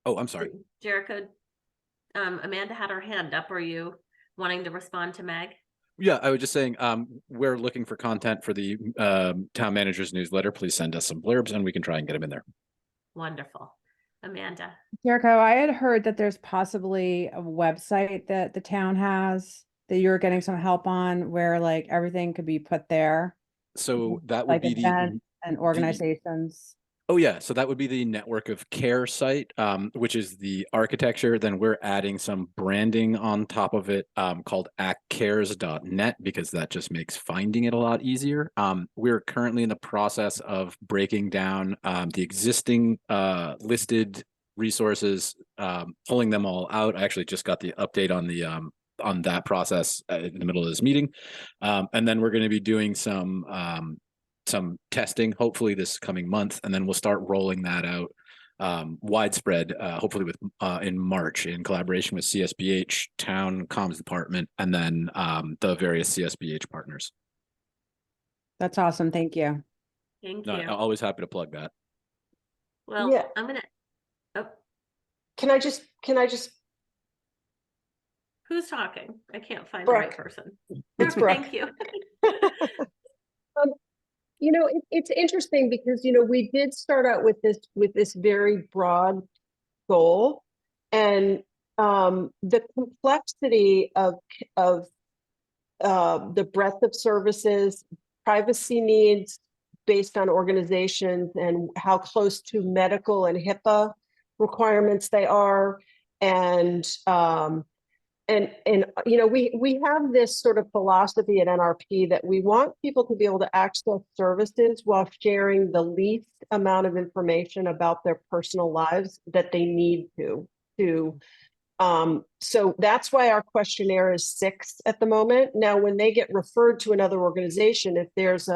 oh, I'm sorry. Jericho, Amanda had her hand up. Are you wanting to respond to Meg? Yeah, I was just saying, we're looking for content for the town manager's newsletter. Please send us some blurbs and we can try and get them in there. Wonderful. Amanda. Jericho, I had heard that there's possibly a website that the town has that you're getting some help on, where like everything could be put there, So that would like be events and organizations. Oh yeah, so that would be the network of care site, which is the architecture. Then we're adding some branding on top of it, called actcares.net, because that just makes finding it a lot easier. We're currently in the process of breaking down the existing listed resources, pulling them all out. I actually just got the update on that process in the middle of this meeting, and then we're going to be doing some some testing, hopefully this coming month, and then we'll start rolling that out widespread, hopefully with in March in collaboration with CSBH, Town Comms Department, and then the various CSBH partners. That's awesome. Thank you. Thank No, you. I'm always happy to plug that. Well, Yeah. I'm gonna, oh, Can I just, who's talking? I can't find the right Brooke. person. It's Thank Brooke. you. It's interesting because, we did start out with this very broad goal, and the complexity of the breadth of services, privacy needs based on organizations, and how close to medical and HIPAA requirements they are, and we have this sort of philosophy at NRP that we want people to be able to access services while sharing the least amount of information about their personal lives that they need to. So that's why our questionnaire is 6 at the moment. Now, when they get referred to another organization, if there's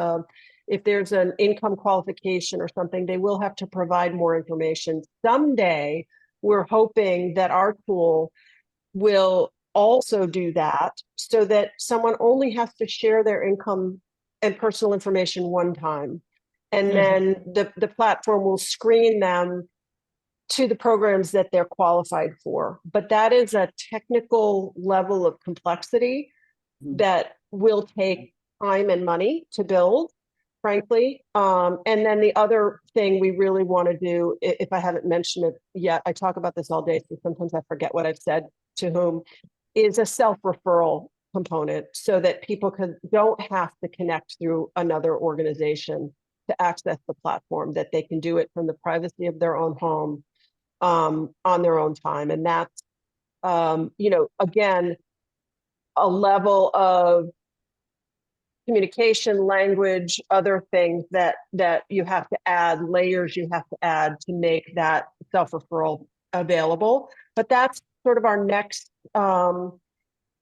an income qualification or something, they will have to provide more information. Someday, we're hoping that our tool will also do that, so that someone only has to share their income and personal information one time. And then the platform will screen them to the programs that they're qualified for. But that is a technical level of complexity that will take time and money to build, frankly. And then the other thing we really want to do, if I haven't mentioned it yet, I talk about this all day, so sometimes I forget what I've said to whom, is a self-referral component, so that people don't have to connect through another organization to access the platform, that they can do it from the privacy of their own home, on their own time. And that's, again, a level of communication, language, other things that you have to add, layers you have to add to make that self-referral available. But that's sort of our next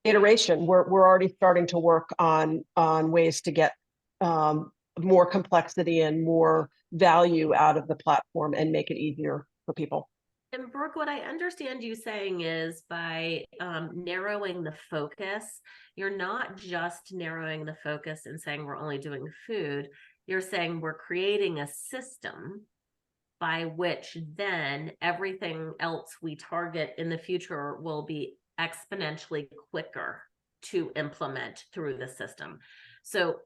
iteration. We're already starting to work on ways to get more complexity and more value out of the platform and make it easier for people. And Brooke, what I understand you saying is by narrowing the focus, you're not just narrowing the focus and saying we're only doing food. You're saying we're creating a system by which then everything else we target in the future will be exponentially quicker to implement through the system. So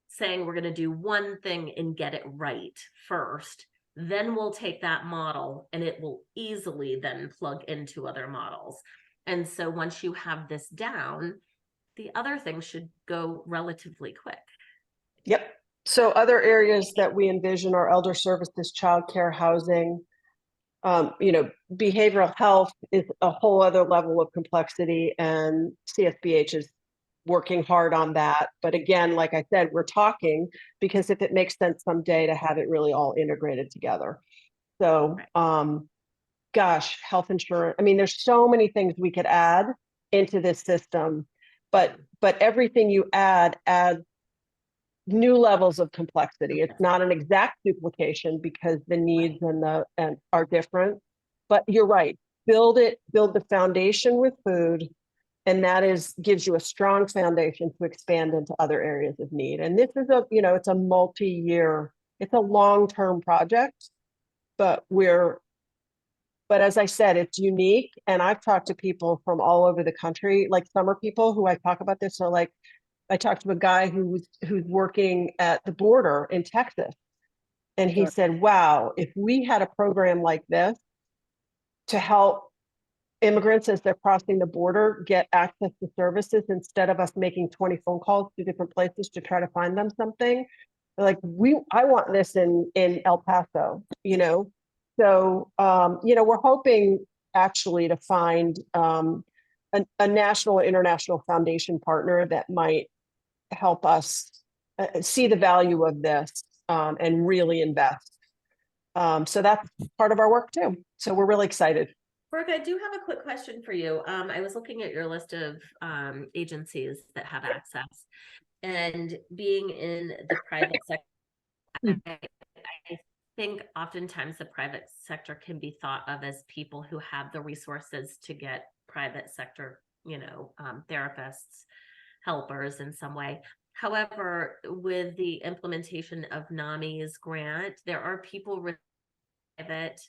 saying we're going to do one thing and get it right first, then we'll take that model and it will easily then plug into other models. And so once you have this down, the other things should go relatively quick. Yep. So other areas that we envision are elder services, childcare, housing. Behavioral health is a whole other level of complexity, and CSBH is working hard on that. But again, like I said, we're talking because if it makes sense someday to have it really all integrated together. So, gosh, health insurance. I mean, there's so many things we could add into this system, but everything you add adds new levels of complexity. It's not an exact duplication because the needs and are different. But you're right. Build the foundation with food, and that gives you a strong foundation to expand into other areas of need. And this is it's a multi-year, it's a long-term project, but as I said, it's unique. And I've talked to people from all over the country, like summer people who I talk about this are like, I talked to a guy who's working at the border in Texas, and he said, wow, if we had a program like this to help immigrants as they're crossing the border get access to services instead of us making 20 phone calls to different places to try to find them something, like I want this in El Paso, So, we're hoping actually to find a national or international foundation partner that might help us see the value of this and really invest. So that's part of our work too. So we're really excited. Brooke, I do have a quick question for you. I was looking at your list of agencies that have access, and being in the private sector I think oftentimes the private sector can be thought of as people who have the resources to get private sector, therapists, helpers in some way. However, with the implementation of NAMI's grant, there are people with private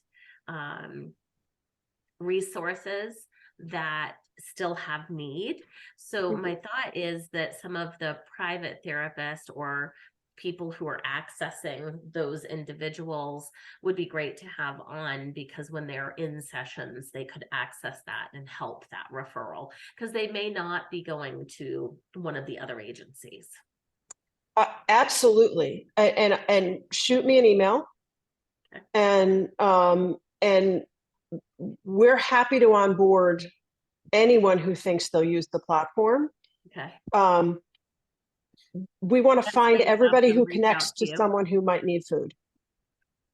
resources that still have need. So my thought is that some of the private therapists or people who are accessing those individuals would be great to have on, because when they're in sessions, they could access that and help that referral, because they may not be going to one of the other agencies. Absolutely. And shoot me an email. Okay. And we're happy to onboard anyone who thinks they'll use the platform. Okay. We want to Best find way to have everybody them who reach connects out to to you. someone who might need food.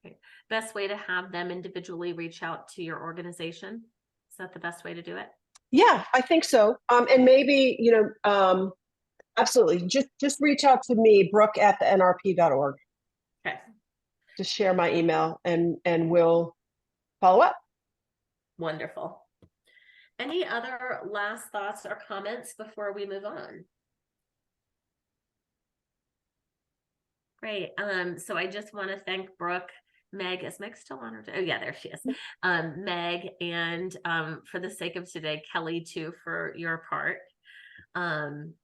Okay. Best way to have them individually reach out to your organization? Is that the best way to do it? Yeah, I think so. And maybe, absolutely. Just reach out to me, Brooke at the nrp.org. Okay. Just share my email and we'll follow up. Wonderful. Any other last thoughts or comments before we move on? Great. So I just want to thank Brooke, Meg. Is Meg still on her? Oh yeah, there she is. Meg, and for the sake of today, Kelly too, for your part. And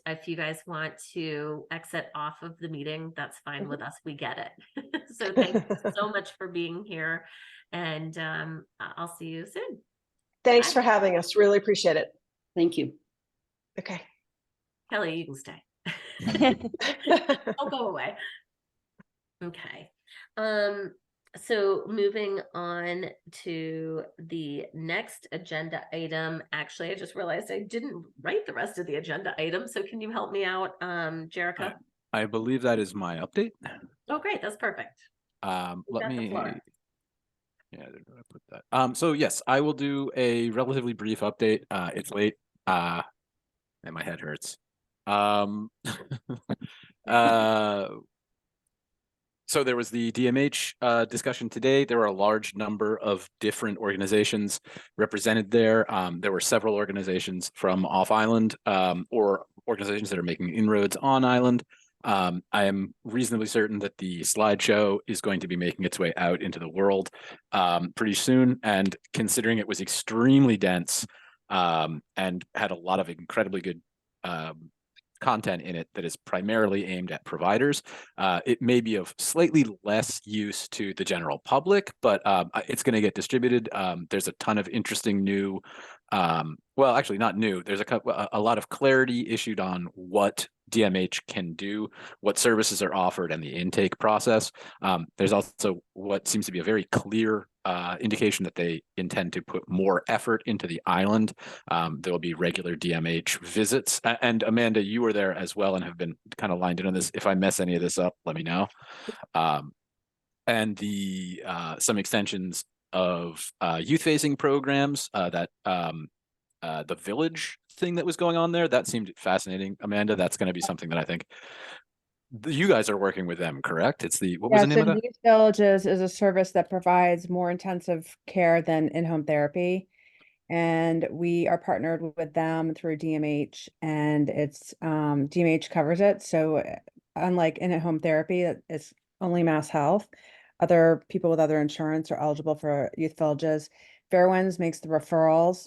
if you guys want to exit off of the meeting, that's fine with us. We get it. So thank you so much for being here, and I'll see you soon. Thanks Bye. for having us. Really appreciate it. Thank you. Okay. Kelly, you can stay. Don't go away. Okay. So moving on to the next agenda item. Actually, I just realized I didn't write the rest of the agenda item. So can you help me out, Jerica? I believe that is my update. Oh, great. That's perfect. Let got the me. floor. Yeah, I didn't know I put that. So yes, I will do a relatively brief update. It's late. And my head hurts. So there was the DMH discussion today. There were a large number of different organizations represented there. There were several organizations from off island or organizations that are making inroads on island. I am reasonably certain that the slideshow is going to be making its way out into the world pretty soon. And considering it was extremely dense and had a lot of incredibly good content in it that is primarily aimed at providers, it may be of slightly less use to the general public, but it's going to get distributed. There's a ton of interesting new, well, actually not new. There's a lot of clarity issued on what DMH can do, what services are offered, and the intake process. There's also what seems to be a very clear indication that they intend to put more effort into the island. There will be regular DMH visits. And Amanda, you were there as well and have been kind of lined in on this. If I mess any of this up, let me know. And the some extensions of youth-facing programs that the village thing that was going on there, that seemed fascinating. Amanda, that's going to be something that I think you guys are working with them, correct? It's the, what was the name of that? Youth Villages is a service that provides more intensive care than in-home therapy. And we are partnered with them through DMH, and it's DMH covers it. So unlike in-home therapy, it's only Mass Health. Other people with other insurance are eligible for youth villages. Fairwinds makes the referrals.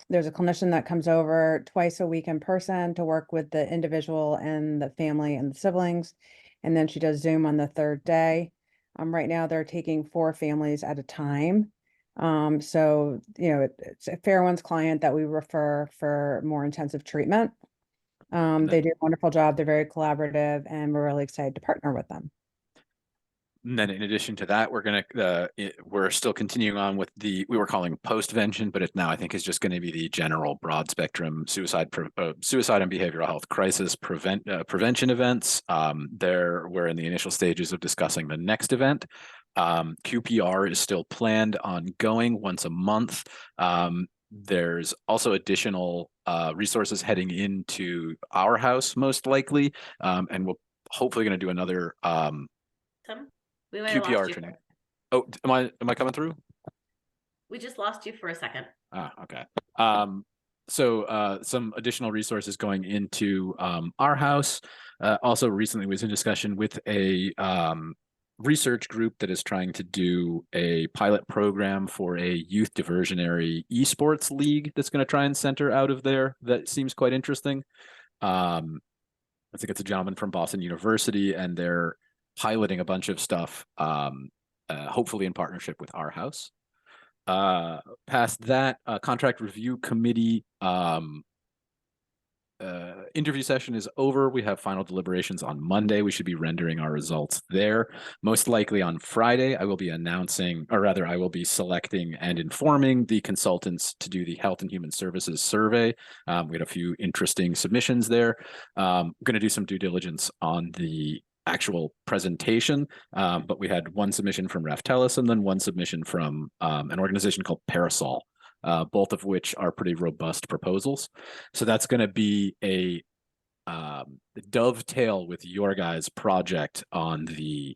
There's a clinician that comes over twice a week in person to work with the individual and the family and the siblings. And then she does Zoom on the third day. Right now they're taking 4 families at a time. So, it's a Fairwinds client that we refer for more intensive treatment. They do a wonderful job. They're very collaborative, and we're really excited to partner with them. And then in addition to that, we're still continuing on with we were calling postvention, but it now I think is just going to be the general broad spectrum suicide and behavioral health crisis prevention events. We're in the initial stages of discussing the next event. QPR is still planned on going once a month. There's also additional resources heading into our house, most likely, and we'll hopefully going to do another Tom, we might have lost QPR you. training. Oh, am I coming through? We just lost you for a second. Ah, okay. So some additional resources going into our house. Also recently was in discussion with a research group that is trying to do a pilot program for a youth diversionary esports league that's going to try and center out of there. That seems quite interesting. I think it's a gentleman from Boston University, and they're piloting a bunch of stuff, hopefully in partnership with our house. Past that, contract review committee interview session is over. We have final deliberations on Monday. We should be rendering our results there. Most likely on Friday, I will be announcing, or rather, I will be selecting and informing the consultants to do the Health and Human Services survey. We had a few interesting submissions there. Going to do some due diligence on the actual presentation, but we had one submission from Raftellus and then one submission from an organization called Parasol. Both of which are pretty robust proposals. So that's going to be a dovetail with your guys' project on the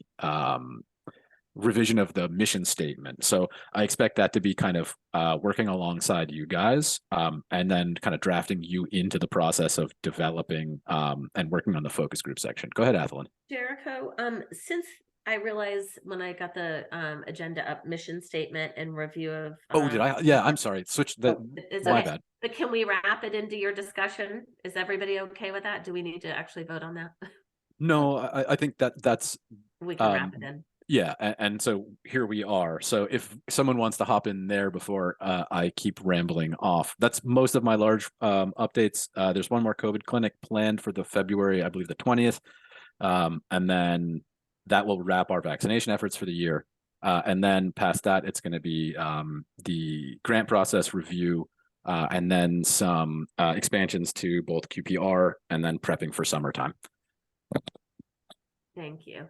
revision of the mission statement. So I expect that to be kind of working alongside you guys, and then kind of drafting you into the process of developing and working on the focus group section. Go ahead, Athelin. Jericho, since I realized when I got the agenda up, mission statement and review of. Did I? Yeah, I'm sorry. Switch that. My bad. But can we wrap it into your discussion? Is everybody okay with that? Do we need to actually vote on that? No, I think that's. We can wrap it in. Yeah, and so here we are. So if someone wants to hop in there before I keep rambling off, that's most of my large updates. There's one more COVID clinic planned for the February, I believe the 20th. And then that will wrap our vaccination efforts for the year. And then past that, it's going to be the grant process review, and then some expansions to both QPR and then prepping for summertime. Thank you.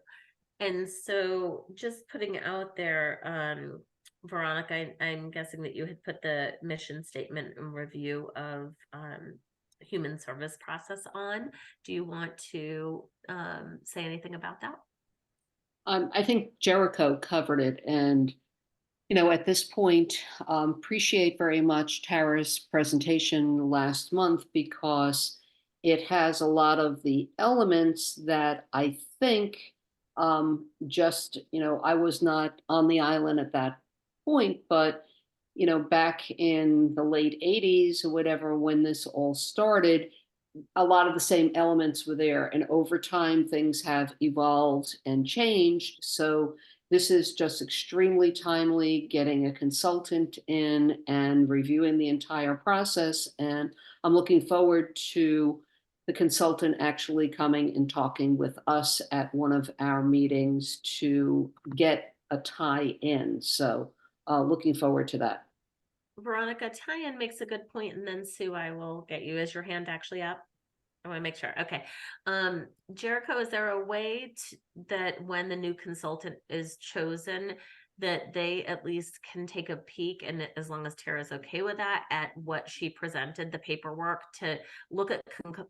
And so just putting out there, Veronica, I'm guessing that you had put the mission statement and review of human service process on. Do you want to say anything about that? I think Jericho covered it. And, you know, at this point, appreciate very much Tara's presentation last month, because it has a lot of the elements that I think just, you know, I was not on the island at that point, but, you know, back in the late 80s or whatever, when this all started, a lot of the same elements were there, and over time things have evolved and changed. So this is just extremely timely, getting a consultant in and reviewing the entire process. And I'm looking forward to the consultant actually coming and talking with us at one of our meetings to get a tie in. So looking forward to that. Veronica, tie-in makes a good point, and then Sue, I will get you. Is your hand actually up? I want to make sure. Okay. Jericho, is there a way that when the new consultant is chosen, that they at least can take a peek, and as long as Tara's okay with that, at what she presented, the paperwork, to look at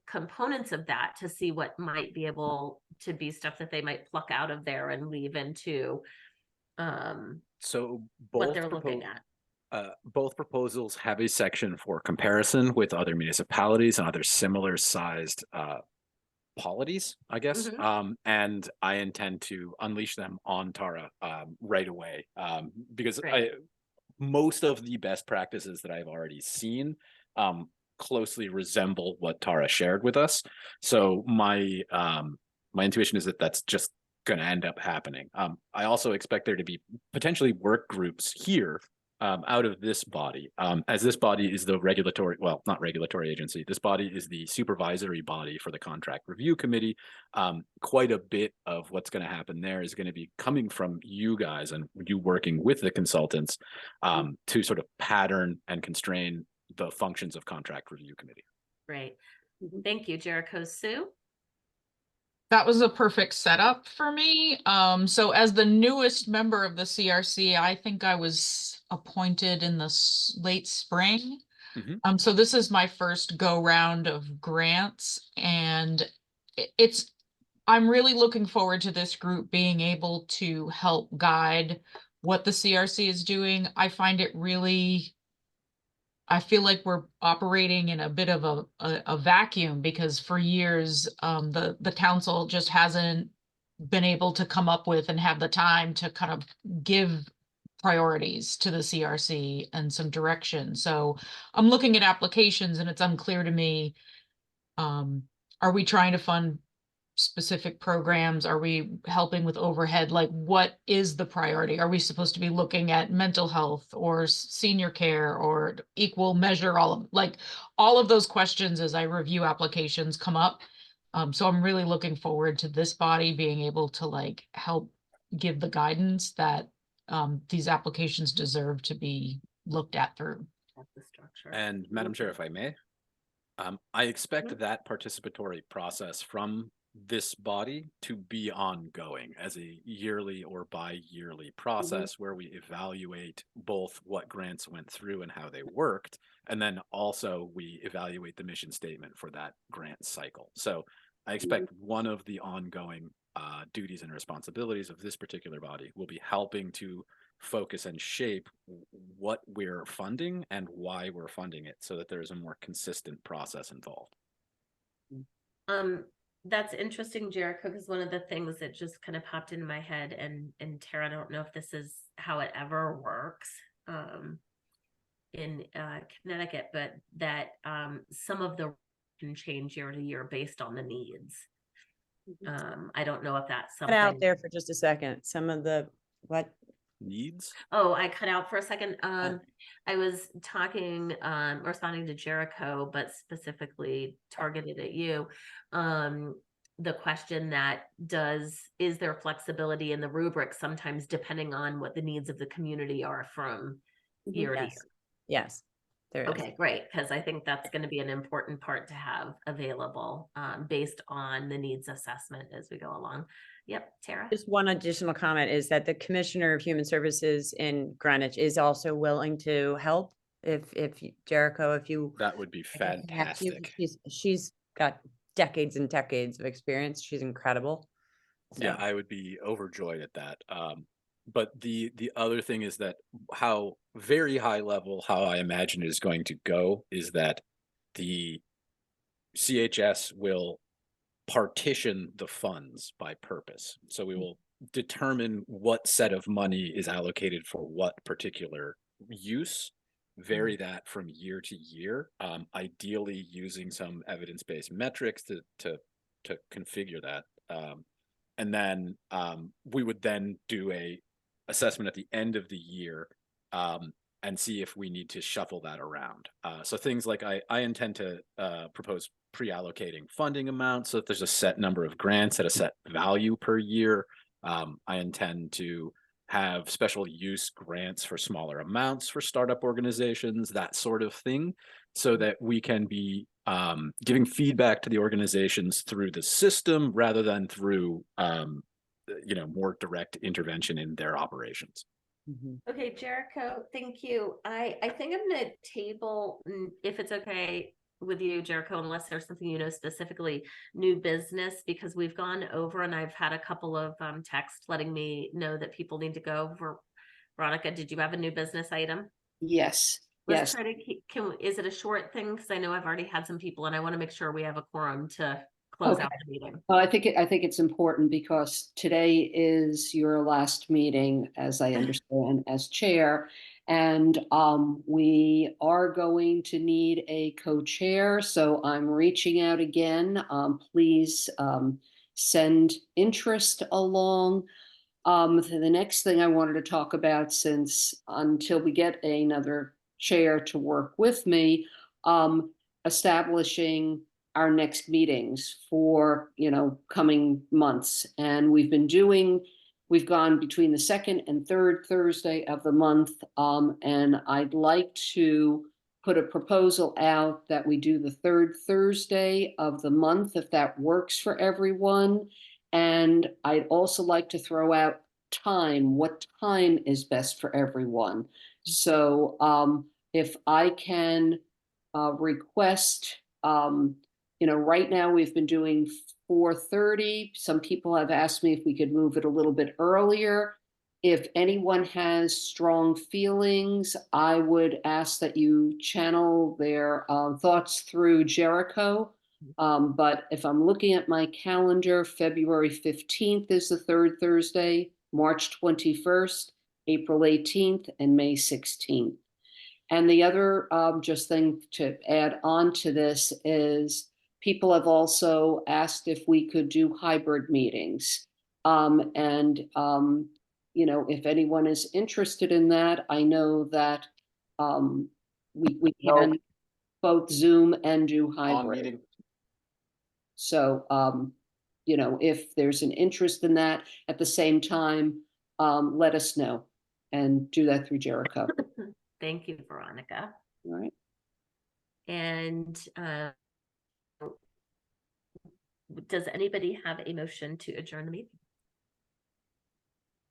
components of that to see what might be able to be stuff that they might pluck out of there and leave into so what they're looking at. Both proposals have a section for comparison with other municipalities and other similar sized polities, I guess. Mhm. And I intend to unleash them on Tara right away, because Great. most of the best practices that I've already seen closely resemble what Tara shared with us. So my intuition is that that's just going to end up happening. I also expect there to be potentially work groups here out of this body, as this body is the regulatory, well, not regulatory agency. This body is the supervisory body for the contract review committee. Quite a bit of what's going to happen there is going to be coming from you guys and you working with the consultants to sort of pattern and constrain the functions of contract review committee. Great. Thank you, Jericho. Sue? That was a perfect setup for me. So as the newest member of the CRC, I think I was appointed in the late spring. Mm-hmm. So this is my first go round of grants, and it's I'm really looking forward to this group being able to help guide what the CRC is doing. I find it really, I feel like we're operating in a bit of a vacuum because for years, the council just hasn't been able to come up with and have the time to kind of give priorities to the CRC and some direction. So I'm looking at applications and it's unclear to me, are we trying to fund specific programs? Are we helping with overhead? Like, what is the priority? Are we supposed to be looking at mental health or senior care or equal measure? All of those questions as I review applications come up. So I'm really looking forward to this body being able to like help give the guidance that these applications deserve to be looked at through. That's the structure. And Madam Chair, if I may, I expect that participatory process from this body to be ongoing as a yearly or bi-yearly process where we evaluate both what grants went through and how they worked, and then also we evaluate the mission statement for that grant cycle. So I expect one of the ongoing duties and responsibilities of this particular body will be helping to focus and shape what we're funding and why we're funding it so that there's a more consistent process involved. That's interesting, Jericho, because one of the things that just kind of popped into my head, and Tara, I don't know if this is how it ever works in Connecticut, but that some of the can change year to year based on the needs. I don't know if that's Cut something out there for just a second. Some of the, what? Needs? Oh, I cut out for a second. I was talking, responding to Jericho, but specifically targeted at you. The question that is there flexibility in the rubric sometimes depending on what the needs of the community are from year to year? Yes, there is. Okay, great, because I think that's going to be an important part to have available based on the needs assessment as we go along. Yep, Tara. Just one additional comment is that the Commissioner of Human Services in Greenwich is also willing to help. If Jericho, if you That would be fantastic. She's got decades and decades of experience. She's incredible. So. Yeah, I would be overjoyed at that. But the other thing is that how very high level, how I imagine it is going to go is that the CHS will partition the funds by purpose. So we will determine what set of money is allocated for what particular use, vary that from year to year, ideally using some evidence-based metrics to configure that. And then we would then do a assessment at the end of the year and see if we need to shuffle that around. So things like I intend to propose pre-allocating funding amounts so that there's a set number of grants at a set value per year. I intend to have special use grants for smaller amounts for startup organizations, that sort of thing, so that we can be giving feedback to the organizations through the system rather than through more direct intervention in their operations. Okay, Jericho, thank you. I think I'm going to table, if it's okay with you, Jericho, unless there's something you know specifically, new business, because we've gone over and I've had a couple of texts letting me know that people need to go. Veronica, did you have a new business item? Yes. Let's try to keep, is it a short thing? Because I know I've already had some people and I want to make sure we have a quorum to close out the meeting. Well, I think it's important because today is your last meeting, as I understand, as chair, and we are going to need a co-chair. So I'm reaching out again. Please send interest along. The next thing I wanted to talk about, since until we get another chair to work with me, establishing our next meetings for coming months. And we've gone between the second and third Thursday of the month, and I'd like to put a proposal out that we do the third Thursday of the month, if that works for everyone. And I'd also like to throw out what time is best for everyone. So if I can request right now we've been doing 4:30. Some people have asked me if we could move it a little bit earlier. If anyone has strong feelings, I would ask that you channel their thoughts through Jericho. But if I'm looking at my calendar, February 15th is the third Thursday, March 21st, April 18th, and May 16th. And the other just thing to add on to this is people have also asked if we could do hybrid meetings. If anyone is interested in that, I know that we can both Zoom and do hybrid. So, if there's an interest in that at the same time, let us know and do that through Jericho. Thank you, Veronica. All right. And does anybody have a motion to adjourn the meeting?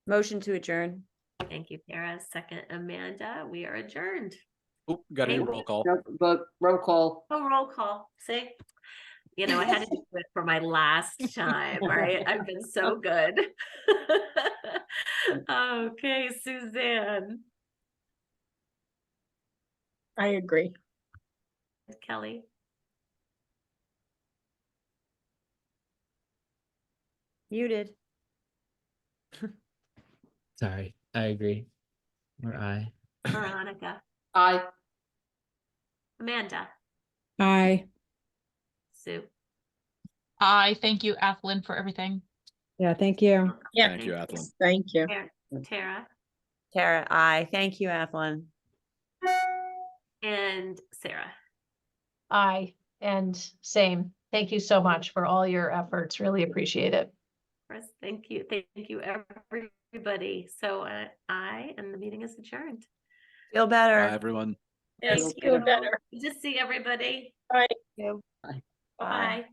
Motion to adjourn. Thank you, Tara. Second, Amanda. We are adjourned. Oh, got a Thank roll call. But roll call. Oh, roll call. See, I had to do it for my last time, right? I've been so good. Okay, Suzanne. I agree. Kelly. Muted. Sorry, I agree. Or I. Veronica. Aye. Amanda. Aye. Sue. I thank you, Athlon, for everything. Yeah, thank you. Yeah. Thank you, Athlon. Thank you. Tara. Tara, aye. Thank you, Athlon. And Sarah. Aye, and same. Thank you so much for all your efforts. Really appreciate it. Of course, thank you. Thank you, everybody. So and the meeting is adjourned. Feel better. Bye, everyone. Thank Yes, you. feel better. Good to see everybody. Bye. Bye.